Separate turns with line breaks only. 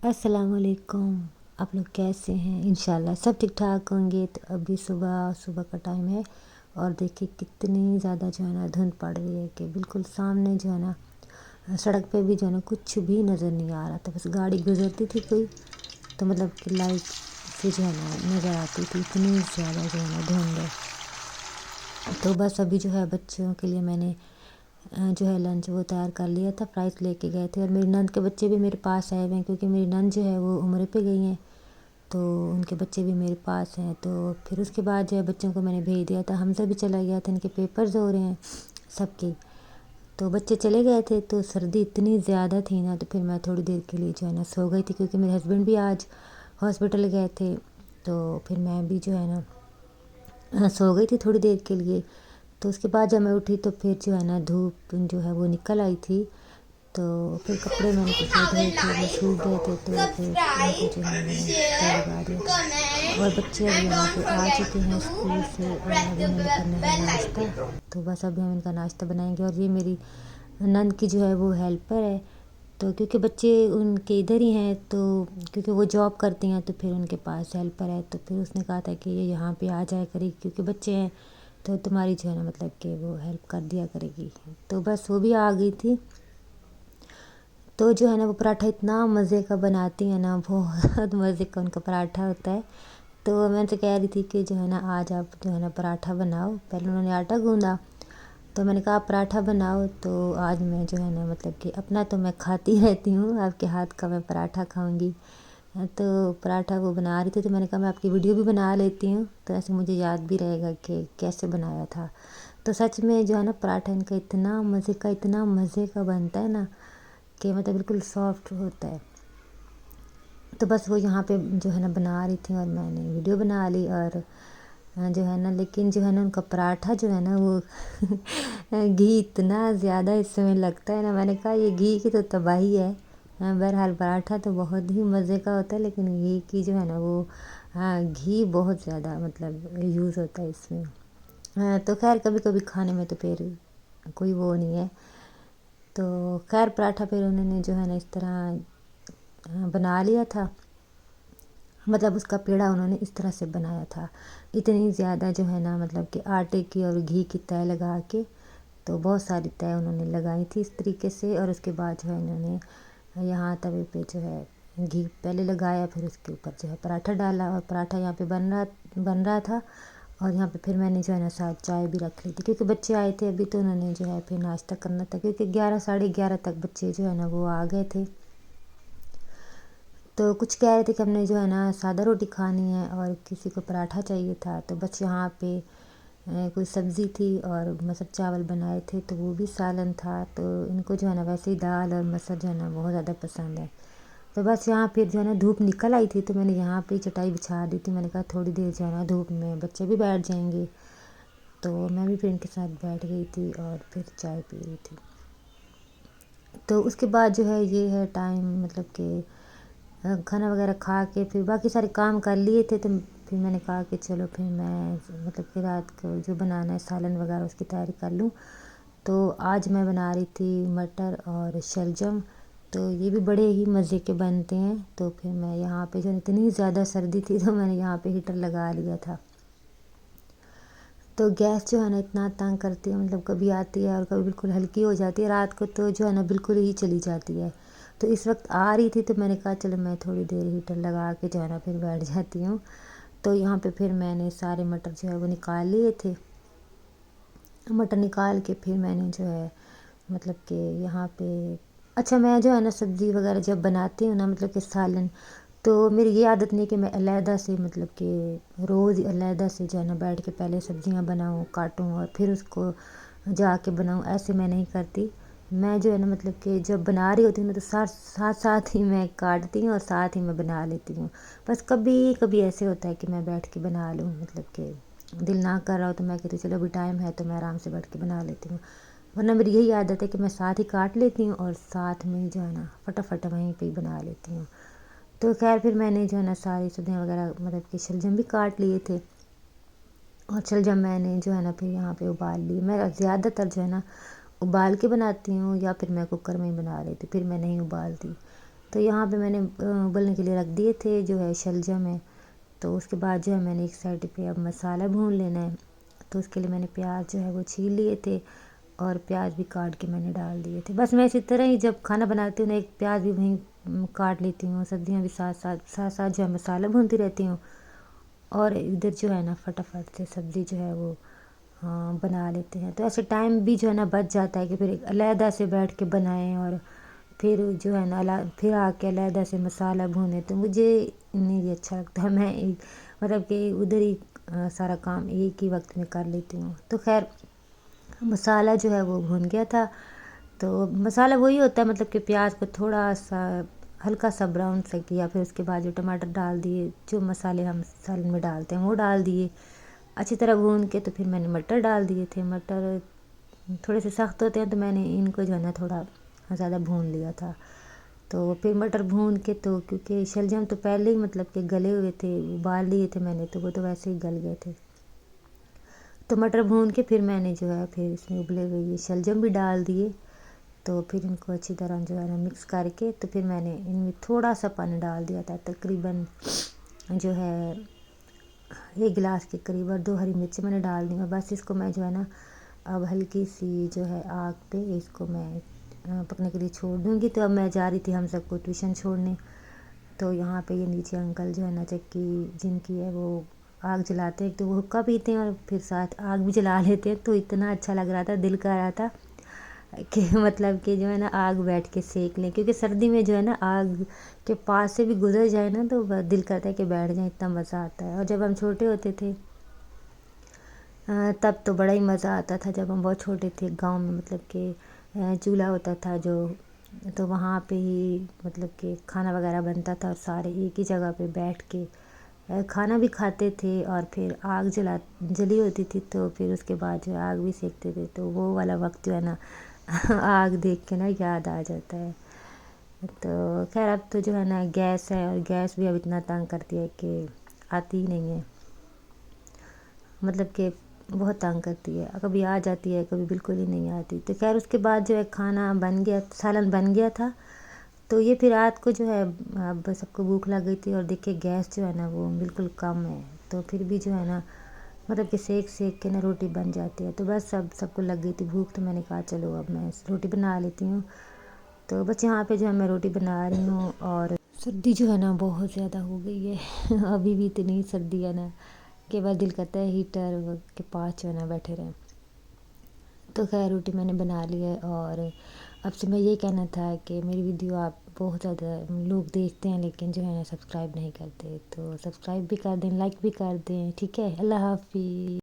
अस्सलाम वालेकुम। आप लोग कैसे हैं? इंशाल्लाह सब ठीक ठाक होंगे। तो अभी सुबह सुबह का टाइम है और देखिए कितनी ज़्यादा जो है ना धुंध पड़ रही है कि बिल्कुल सामने जो है ना सड़क पे भी जो है ना कुछ भी नज़र नहीं आ रहा था। बस गाड़ी गुजरती थी कोई तो मतलब कि लाइट से जो है ना नज़र आती थी, इतनी ज़्यादा जो है ना धुंध है। तो बस अभी जो है बच्चों के लिए मैंने जो है लंच वो तैयार कर लिया था, फ्राइज़ लेके गए थे और मेरी नंद के बच्चे भी मेरे पास आए हुए हैं क्योंकि मेरी नंद जो है वो उम्रे पे गई हैं, तो उनके बच्चे भी मेरे पास हैं। तो फिर उसके बाद जो है बच्चों को मैंने भेज दिया था, हमजा भी चला गया था, इनके पेपर्स हो रहे हैं सबके। तो बच्चे चले गए थे तो सर्दी इतनी ज़्यादा थी ना, तो फिर मैं थोड़ी देर के लिए जो है ना सो गई थी क्योंकि मेरे हस्बैंड भी आज हॉस्पिटल गए थे। तो फिर मैं भी जो है ना सो गई थी थोड़ी देर के लिए। तो उसके बाद जब मैं उठी तो फिर जो है ना धूप जो है वो निकल आई थी। तो फिर कपड़े मैंने पिछले धोए थे, वो सूख गए थे, तो फिर उनको जो है मैंने तय लगा दिया था। और बच्चे अब यहाँ पे आ चुके हैं स्कूल से और अब इन्होंने करना है नाश्ता। तो बस अभी हम इनका नाश्ता बनाएंगे। और ये मेरी नंद की जो है वो हेल्पर है, तो क्योंकि बच्चे उनके इधर ही हैं, तो क्योंकि वो जॉब करती हैं तो फिर उनके पास हेल्पर है, तो फिर उसने कहा था कि ये यहाँ पे आ जाया करेगी क्योंकि बच्चे हैं तो तुम्हारी जो है ना मतलब कि वो हेल्प कर दिया करेगी। तो बस वो भी आ गई थी। तो जो है ना वो पराठा इतना मज़े का बनाती है ना, बहुत मज़े का उनका पराठा होता है। तो मैं उनसे कह रही थी कि जो है ना आज आप जो है ना पराठा बनाओ। पहले उन्होंने आटा गूँधा, तो मैंने कहा आप पराठा बनाओ। तो आज मैं जो है ना मतलब कि अपना तो मैं खाती रहती हूँ, आपके हाथ का मैं पराठा खाऊंगी। तो पराठा वो बना रही थी, तो मैंने कहा मैं आपकी वीडियो भी बना लेती हूँ, तो ऐसे मुझे याद भी रहेगा कि कैसे बनाया था। तो सच में जो है ना पराठा इनका इतना मज़े का बनता है ना कि मतलब बिल्कुल सॉफ्ट होता है। तो बस वो यहाँ पे जो है ना बना रही थी और मैंने वीडियो बना ली। और जो है ना लेकिन जो है ना उनका पराठा जो है ना वो घी इतना ज़्यादा इसमें लगता है ना, मैंने कहा ये घी की तो तबाही है। बहरहाल पराठा तो बहुत ही मज़े का होता है, लेकिन घी की जो है ना वो घी बहुत ज़्यादा मतलब यूज़ होता है इसमें। तो खैर कभी कभी खाने में तो फिर कोई वो नहीं है। तो खैर पराठा फिर उन्होंने जो है ना इस तरह बना लिया था, मतलब उसका पेड़ा उन्होंने इस तरह से बनाया था। इतनी ज़्यादा जो है ना मतलब कि आटे की और घी की तय लगा के, तो बहुत सारी तय उन्होंने लगाई थी इस तरीके से। और उसके बाद जो है उन्होंने यहाँ तवे पे जो है घी पहले लगाया, फिर उसके ऊपर जो है पराठा डाला और पराठा यहाँ पे बन रहा था। और यहाँ पे फिर मैंने जो है ना साथ चाय भी रख ली थी क्योंकि बच्चे आए थे अभी, तो उन्होंने जो है फिर नाश्ता करना था क्योंकि 11 साढ़े 11 तक बच्चे जो है ना वो आ गए थे। तो कुछ कह रहे थे कि हमने जो है ना सादा रोटी खानी है और किसी को पराठा चाहिए था। तो बस यहाँ पे कोई सब्ज़ी थी और मटर चावल बनाए थे, तो वो भी सालन था। तो इनको जो है ना वैसे ही दाल और मटर जो है ना बहुत ज़्यादा पसंद है। तो बस यहाँ फिर जो है ना धूप निकल आई थी, तो मैंने यहाँ पे चटाई बिछा दी थी। मैंने कहा थोड़ी देर जो है ना धूप में बच्चे भी बैठ जाएंगे, तो मैं भी फिर इनके साथ बैठ गई थी और फिर चाय पी रही थी। तो उसके बाद जो है ये है टाइम मतलब कि खाना वगैरह खा के फिर बाकी सारे काम कर लिए थे। तो फिर मैंने कहा कि चलो फिर मैं मतलब कि रात को जो बनाना है सालन वगैरह उसकी तैयारी कर लूँ। तो आज मैं बना रही थी मटर और शलजम, तो ये भी बड़े ही मज़े के बनते हैं। तो फिर मैं यहाँ पे जो इतनी ज़्यादा सर्दी थी तो मैंने यहाँ पे हीटर लगा लिया था। तो गैस जो है ना इतना तंग करती है, मतलब कभी आती है और कभी बिल्कुल हल्की हो जाती है, रात को तो जो है ना बिल्कुल ही चली जाती है। तो इस वक्त आ रही थी तो मैंने कहा चलो मैं थोड़ी देर हीटर लगा के जो है ना फिर बैठ जाती हूँ। तो यहाँ पे फिर मैंने सारे मटर जो है वो निकाल लिए थे। मटर निकाल के फिर मैंने जो है मतलब कि यहाँ पे अच्छा मैं जो है ना सब्ज़ी वगैरह जब बनाती हूँ ना मतलब कि सालन, तो मेरी ये आदत नहीं कि मैं अलहदा से मतलब कि रोज़ अलहदा से जो है ना बैठ के पहले सब्ज़ियाँ बनाऊँ काटूँ और फिर उसको जाके बनाऊँ, ऐसे मैं नहीं करती। मैं जो है ना मतलब कि जब बना रही होती हूँ ना तो साथ साथ साथ ही मैं काटती हूँ और साथ ही मैं बना लेती हूँ। बस कभी कभी ऐसे होता है कि मैं बैठ के बना लूँ, मतलब कि दिल ना कर रहा हो तो मैं कहती हूँ चलो अभी टाइम है तो मैं आराम से बैठ के बना लेती हूँ। वरना मेरी यही आदत है कि मैं साथ ही काट लेती हूँ और साथ में जो है ना फटाफट वहीं पे ही बना लेती हूँ। तो खैर फिर मैंने जो है ना सारी सब्जियाँ वगैरह मतलब कि शलजम भी काट लिए थे और शलजम मैंने जो है ना फिर यहाँ पे उबाल ली। मैं ज़्यादातर जो है ना उबाल के बनाती हूँ या फिर मैं कुकर में ही बना लेती, फिर मैं नहीं उबालती। تو یہاں پہ میں نے ابلنے کے لیے رکھ دیے تھے جو ہے شلجم ہے. تو اس کے بعد جو ہے میں نے ایک سائڈ پہ اب مسالہ بھون لینا ہے. تو اس کے لیے میں نے پیاز جو ہے وہ چھیل لیے تھے اور پیاز بھی کاٹ کے میں نے ڈال دیے تھے. بس میں اسی طرح ہی جب کھانا بناتی ہوں نا ایک پیاز بھی وہیں کاٹ لیتی ہوں, سبزیاں بھی ساتھ جو ہے مسالہ بھونتی رہتی ہوں, اور ادھر جو ہے نا پھٹافٹ سے سبزی جو ہے وہ بنا لیتے ہیں. تو ایسے ٹائم بھی جو ہے نا بچ جاتا ہے کہ پھر علیحدہ سے بیٹھ کے بنائیں اور پھر جو ہے نا پھر آ کے علیحدہ سے مسالہ بھونے. تو مجھے نہیں اچھا لگتا ہے, میں مطلب کہ ادھر ہی سارا کام ایک ہی وقت میں کر لیتی ہوں. تو خیر مسالہ جو ہے وہ بھون گیا تھا. تو مسالہ وہی ہوتا ہے مطلب کہ پیاز کو تھوڑا سا ہلکا سا براؤن سا کیا, پھر اس کے بعد جو ٹماٹر ڈال دیے, جو مسالے ہم سالن میں ڈالتے ہیں وہ ڈال دیے اچھی طرح بھون کے. تو پھر میں نے مٹر ڈال دیے تھے. مٹر تھوڑے سے سخت ہوتے ہیں تو میں نے ان کو جو ہے نا تھوڑا زیادہ بھون لیا تھا. تو پھر مٹر بھون کے, تو کیونکہ شلجم تو پہلے ہی مطلب کہ گلے ہوئے تھے, ابال لیے تھے میں نے, تو وہ تو ویسے ہی گل گئے تھے. تو مٹر بھون کے پھر میں نے جو ہے پھر اس میں ابلے ہوئے یہ شلجم بھی ڈال دیے. تو پھر ان کو اچھی طرح جو ہے نا مکس کر کے, تو پھر میں نے ان میں تھوڑا سا پانی ڈال دیا تھا, تقریباً جو ہے 1 گلاس کے قریب, اور 2 ہری مرچیں میں نے ڈال دی. اور بس اس کو میں جو ہے نا اب ہلکی سی جو ہے آگ پہ اس کو میں پکنے کے لیے چھوڑ دوں گی. تو اب میں جا رہی تھی ہم سب کو ٹیوشن چھوڑنے. تو یہاں پہ یہ نیچے انکل جو ہے نا چکی جن کی ہے وہ آگ جلاتے ہیں, تو وہ حقہ پیتے ہیں اور پھر ساتھ آگ بھی جلا لیتے ہیں. تو اتنا اچھا لگ رہا تھا, دل کر رہا تھا کہ مطلب کہ جو ہے نا آگ بیٹھ کے سیک لیں, کیونکہ سردی میں جو ہے نا آگ کے پاس سے بھی گزر جائے نا تو دل کرتا ہے کہ بیٹھ جائیں, اتنا مزہ آتا ہے. اور جب ہم چھوٹے ہوتے تھے تب تو بڑا ہی مزہ آتا تھا, جب ہم بہت چھوٹے تھے. گاؤں میں مطلب کہ چولہا ہوتا تھا جو, تو وہاں پہ ہی مطلب کہ کھانا وغیرہ بنتا تھا, اور سارے ایک ہی جگہ پہ بیٹھ کے کھانا بھی کھاتے تھے. اور پھر آگ جلی ہوتی تھی, تو پھر اس کے بعد جو آگ بھی سیکتے تھے. تو وہ والا وقت جو ہے نا آگ دیکھ کے نا یاد آ جاتا ہے. تو خیر اب تو جو ہے نا گیس ہے, اور گیس بھی اب اتنا تنگ کرتی ہے کہ آتی ہی نہیں ہے, مطلب کہ بہت تنگ کرتی ہے. کبھی آ جاتی ہے, کبھی بالکل ہی نہیں آتی. تو خیر اس کے بعد جو ہے کھانا بن گیا, سالن بن گیا تھا. تو یہ پھر رات کو جو ہے اب سب کو بھوک لگ گئی تھی, اور دیکھے گیس جو ہے نا وہ بالکل کم ہے. تو پھر بھی جو ہے نا مطلب کہ سیک کے نا روٹی بن جاتی ہے. تو بس سب کو لگ گئی تھی بھوک, تو میں نے کہا چلو اب میں روٹی بنا لیتی ہوں. تو بس یہاں پہ جو ہے میں روٹی بنا رہی ہوں. اور سردی جو ہے نا بہت زیادہ ہو گئی ہے ابھی بھی اتنی سردی ہے نا کہ بس دل کرتا ہے ہیٹر کے پاس جو ہے نا بیٹھے رہیں. تو خیر روٹی میں نے بنا لی ہے. اور اب سے میں یہ کہنا تھا کہ میری ویڈیو آپ بہت زیادہ لوگ دیکھتے ہیں لیکن جو ہے نا سبسکرائب نہیں کرتے, تو سبسکرائب بھی کر دیں, لائک بھی کر دیں, ٹھیک ہے. اللہ حافظ.